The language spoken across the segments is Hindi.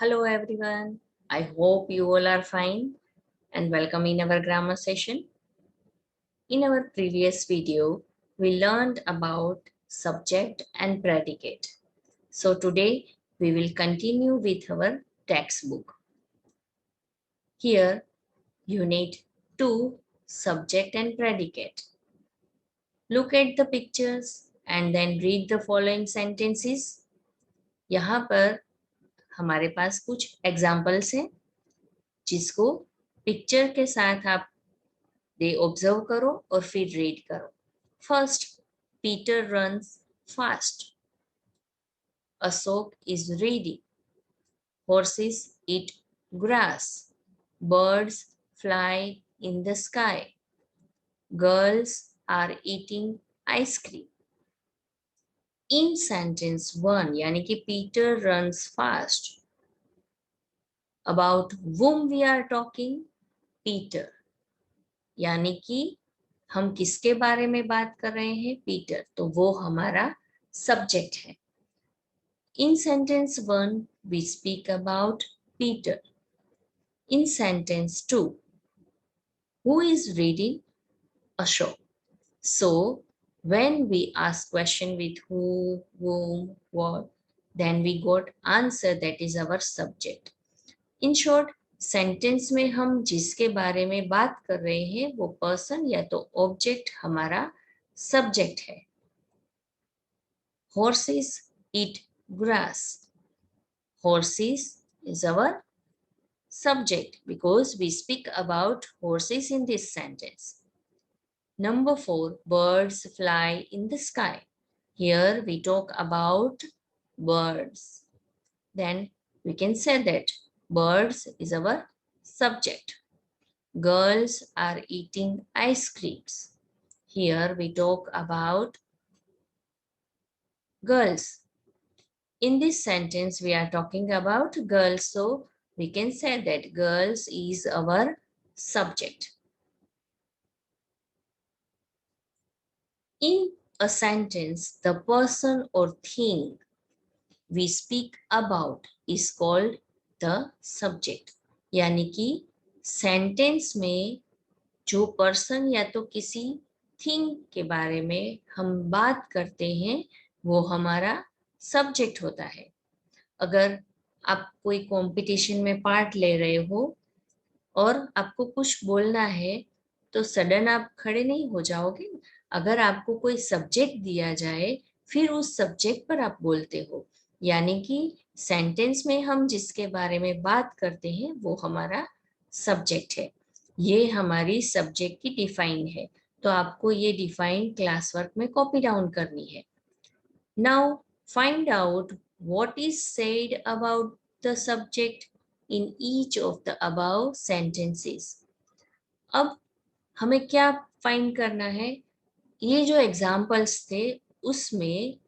Hello everyone. I hope you all are fine and welcome in our grammar session. In our previous video, we learned about subject and predicate. So today we will continue with our textbook. Here, unit 2, subject and predicate. Look at the pictures and then read the following sentences. यहाँ पर हमारे पास कुछ एग्जाम्पल्स हैं जिसको पिक्चर के साथ आप दे ऑब्जर्व करो और फिर रीड करो. First, Peter runs fast. Ashok is reading. Horses eat grass. Birds fly in the sky. Girls are eating ice cream. In sentence 1 यानी कि Peter runs fast. About whom we are talking? Peter. यानी कि हम किसके बारे में बात कर रहे हैं? पीटर. तो वो हमारा सब्जेक्ट है. In sentence 1, we speak about Peter. In sentence 2, who is reading? Ashok. So, when we ask question with who, whom, what, then we got answer, that is our subject. In short, sentence में हम जिसके बारे में बात कर रहे हैं वो पर्सन या तो ऑब्जेक्ट हमारा सब्जेक्ट है. Horses eat grass. Horses is our subject because we speak about horses in this sentence. Number 4, birds fly in the sky. Here we talk about birds. Then we can say that birds is our subject. Girls are eating ice creams. Here we talk about girls. In this sentence, we are talking about girls, so we can say that girls is our subject. In a sentence, the person or thing we speak about is called the subject. यानी कि सेंटेंस में जो पर्सन या तो किसी थिंग के बारे में हम बात करते हैं वो हमारा सब्जेक्ट होता है. अगर आप कोई कंपटीशन में पार्ट ले रहे हो और आपको कुछ बोलना है तो सडन आप खड़े नहीं हो जाओगे. अगर आपको कोई सब्जेक्ट दिया जाए फिर उस सब्जेक्ट पर आप बोलते हो. यानी कि सेंटेंस में हम जिसके बारे में बात करते हैं वो हमारा सब्जेक्ट है. ये हमारी सब्जेक्ट की डिफाइन है. तो आपको ये डिफाइन क्लास वर्क में कॉपी डाउन करनी है. Now find out what is said about the subject in each of the above sentences. अब हमें क्या फाइंड करना है? ये जो एग्जाम्पल्स थे उसमें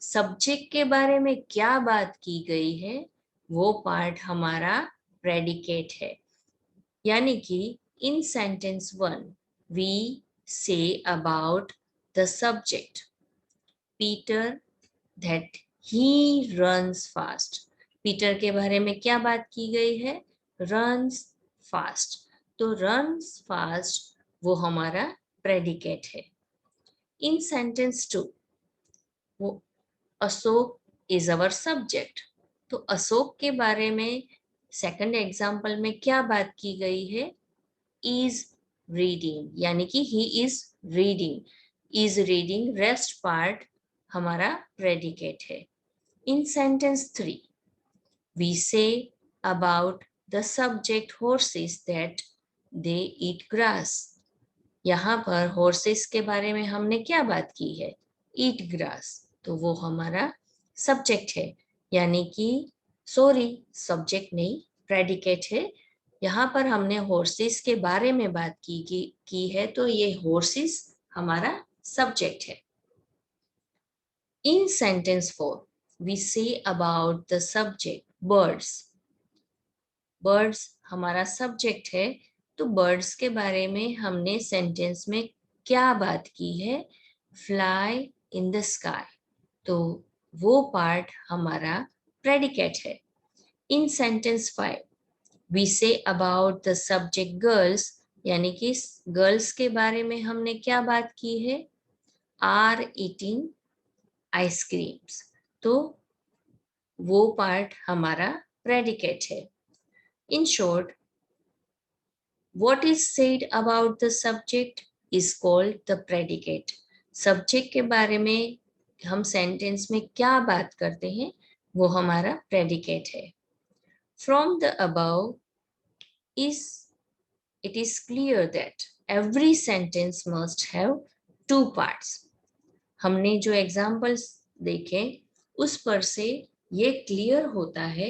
सब्जेक्ट के बारे में क्या बात की गई है वो पार्ट हमारा प्रेडिकेट है. यानी कि in sentence 1 we say about the subject Peter that he runs fast. Peter के बारे में क्या बात की गई है? Runs fast. तो रन्स फास्ट वो हमारा प्रेडिकेट है. इन सेंटेंस 2 वो अशोक इज अवर सब्जेक्ट. तो अशोक के बारे में सेकंड एग्जाम्पल में क्या बात की गई है? Is reading. यानी कि he is reading. Is reading rest part हमारा प्रेडिकेट है. In sentence 3 we say about the subject horses that they eat grass. यहाँ पर horses के बारे में हमने क्या बात की है? eat grass. तो वो हमारा सब्जेक्ट है. यानी कि सॉरी सब्जेक्ट नहीं प्रेडिकेट है. यहाँ पर हमने horses के बारे में बात की है तो ये horses हमारा सब्जेक्ट है. In sentence 4 we say about the subject birds. Birds हमारा सब्जेक्ट है. तो बर्ड्स के बारे में हमने सेंटेंस में क्या बात की है? Fly in the sky. तो वो पार्ट हमारा प्रेडिकेट है. In sentence 5 we say about the subject girls, यानी कि गर्ल्स के बारे में हमने क्या बात की है, आर ईटिंग आइसक्रीम्स, तो वो पार्ट हमारा प्रेडिकेट है। In short, what is said about the subject is called the predicate. Subject के बारे में हम सेंटेंस में क्या बात करते हैं वो हमारा प्रेडिकेट है। From the above is it is clear that every sentence must have two parts। हमने जो एग्जाम्पल्स देखे उस पर से ये क्लियर होता है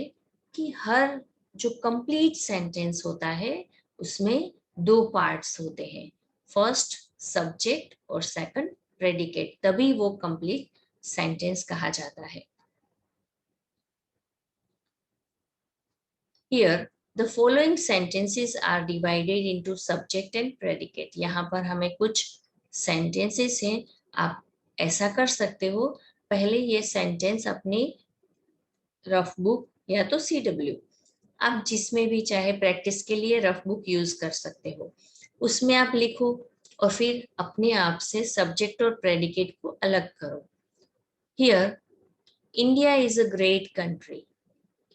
कि हर जो कंप्लीट सेंटेंस होता है उसमें दो पार्ट्स होते हैं, फर्स्ट सब्जेक्ट और सेकंड प्रेडिकेट, तभी वो कंप्लीट सेंटेंस कहा जाता है। Here the following sentences are divided into subject and predicate। यहाँ पर हमें कुछ sentences हैं, आप ऐसा कर सकते हो, पहले ये सेंटेंस अपनी रफ बुक या तो CW, आप जिसमें भी चाहे प्रैक्टिस के लिए रफ बुक यूज कर सकते हो, उसमें आप लिखो और फिर अपने आप से सब्जेक्ट और प्रेडिकेट को अलग करो। Here India is a great country,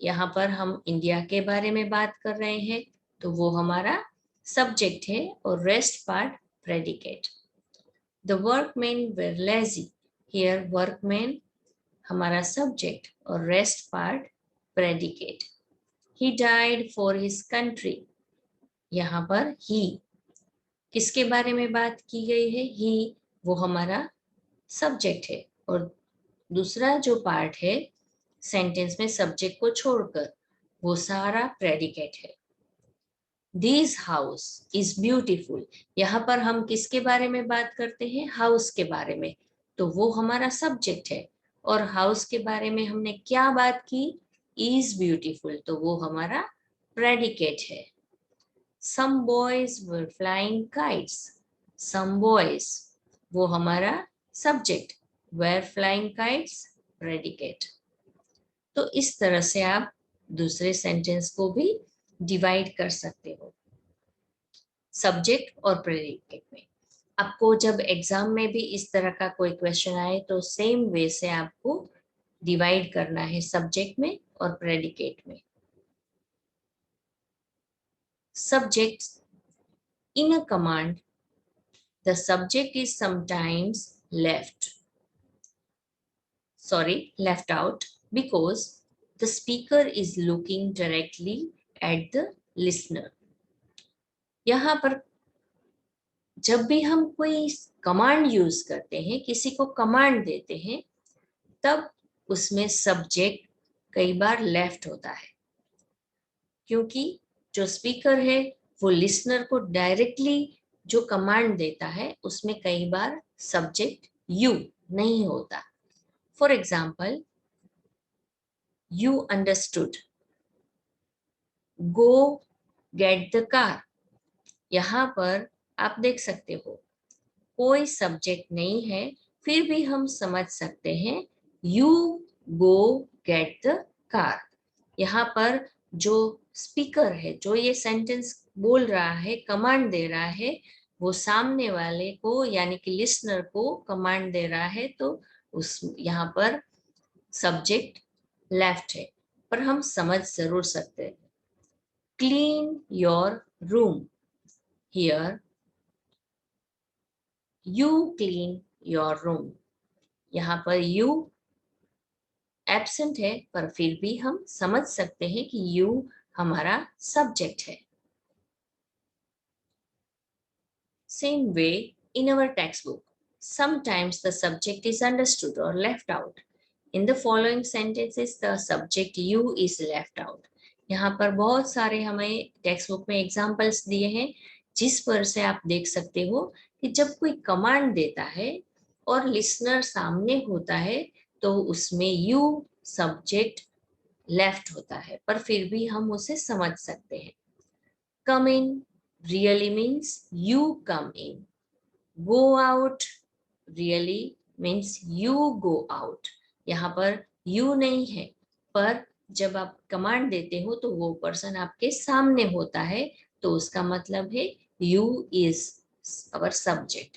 यहाँ पर हम इंडिया के बारे में बात कर रहे हैं तो वो हमारा सब्जेक्ट है और rest part predicate. The workman were lazy, here workman हमारा सब्जेक्ट और rest part predicate. He died for his country, यहाँ पर ही किसके बारे में बात की गई है, ही वो हमारा सब्जेक्ट है और दूसरा जो पार्ट है सेंटेंस में सब्जेक्ट को छोड़कर वो सारा प्रेडिकेट है। दिस हाउस इज ब्यूटीफुल, यहाँ पर हम किसके बारे में बात करते हैं, हाउस के बारे में, तो वो हमारा सब्जेक्ट है और हाउस के बारे में हमने क्या बात की, इज ब्यूटीफुल, तो वो हमारा प्रेडिकेट है। Some boys were flying kites, some boys वो हमारा subject, were flying kites predicate. तो इस तरह से आप दूसरे सेंटेंस को भी डिवाइड कर सकते हो सब्जेक्ट और प्रेडिकेट में। आपको जब एग्जाम में भी इस तरह का कोई क्वेश्चन आए तो सेम वे से आपको डिवाइड करना है सब्जेक्ट में और प्रेडिकेट में। Subject in a command, the subject is sometimes left out because the speaker is looking directly at the listener। यहाँ पर जब भी हम कोई कमांड यूज करते हैं, किसी को कमांड देते हैं, तब उसमें सब्जेक्ट कई बार लेफ्ट होता है, क्योंकि जो स्पीकर है वो लिसनर को डायरेक्टली जो कमांड देता है उसमें कई बार सब्जेक्ट यू नहीं होता। For example, you understood, go get the car, यहाँ पर आप देख सकते हो कोई सब्जेक्ट नहीं है, फिर भी हम समझ सकते हैं you go get the car. यहाँ पर जो स्पीकर है, जो ये सेंटेंस बोल रहा है, कमांड दे रहा है, वो सामने वाले को यानी कि लिसनर को कमांड दे रहा है, तो उस यहाँ पर सब्जेक्ट लेफ्ट है, पर हम समझ जरूर सकते हैं। Clean your room, here you clean your room, यहाँ पर यू एब्सेंट है, पर फिर भी हम समझ सकते हैं कि यू हमारा सब्जेक्ट है। Same way in our text book, sometimes the subject is understood or left out। In the following sentences the subject you is left out। यहाँ पर बहुत सारे हमें टेक्स्ट बुक में एग्जाम्पल्स दिए हैं जिस पर से आप देख सकते हो कि जब कोई कमांड देता है और लिसनर सामने होता है तो उसमें यू सब्जेक्ट लेफ्ट होता है, पर फिर भी हम उसे समझ सकते हैं। Come in really means you come in, go out really means you go out, यहाँ पर यू नहीं है पर जब आप कमांड देते हो तो वो पर्सन आपके सामने होता है, तो उसका मतलब है you is our subject.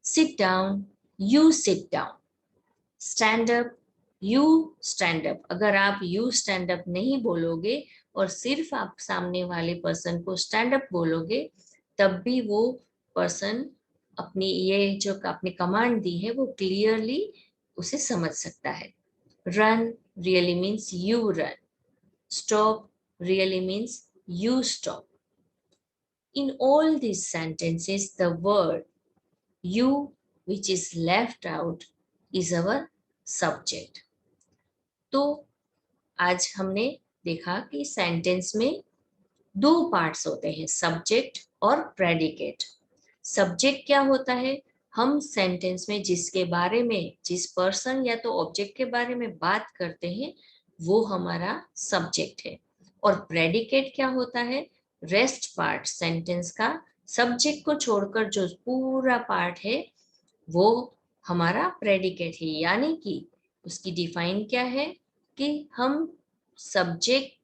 Sit down, you sit down. Stand up, you stand up. अगर आप यू स्टैंड अप नहीं बोलोगे और सिर्फ आप सामने वाले पर्सन को स्टैंड अप बोलोगे, तब भी वो पर्सन अपनी ये जो आपने कमांड दी है वो क्लियरली उसे समझ सकता है। Run really means you run. Stop really means you stop. In all these sentences, the word you, which is left out, is our subject. तो आज हमने देखा कि सेंटेंस में दो पार्ट्स होते हैं, सब्जेक्ट और प्रेडिकेट। सब्जेक्ट क्या होता है? हम सेंटेंस में जिसके बारे में, जिस पर्सन या तो ऑब्जेक्ट के बारे में बात करते हैं, वो हमारा सब्जेक्ट है। और प्रेडिकेट क्या होता है? रेस्ट पार्ट सेंटेंस का, सब्जेक्ट को छोड़कर जो पूरा पार्ट है वो हमारा प्रेडिकेट है। यानी कि उसकी डिफाइन क्या है कि हम सब्जेक्ट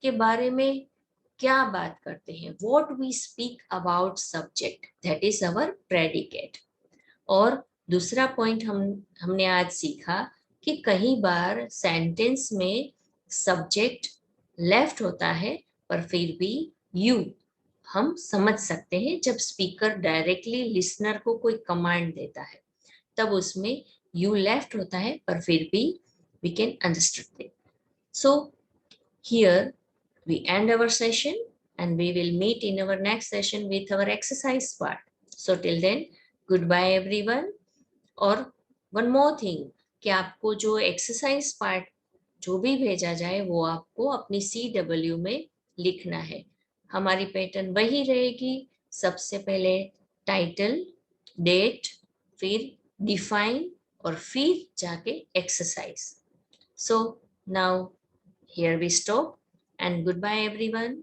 के बारे में क्या बात करते हैं, what we speak about subject, that is our predicate. और दूसरा पॉइंट हमने आज सीखा कि कई बार सेंटेंस में सब्जेक्ट लेफ्ट होता है, पर फिर भी यू हम समझ सकते हैं। जब स्पीकर डायरेक्टली लिसनर को कोई कमांड देता है तब उसमें यू लेफ्ट होता है, पर फिर भी we can understand it. So here we end our session and we will meet in our next session with our exercise part. So till then, goodbye everyone. और one more thing कि आपको जो एक्सरसाइज पार्ट जो भी भेजा जाए वो आपको अपनी CW में लिखना है। हमारी पैटर्न वही रहेगी, सबसे पहले टाइटल, डेट, फिर डिफाइन और फिर जाके exercise. So now here we stop and goodbye everyone.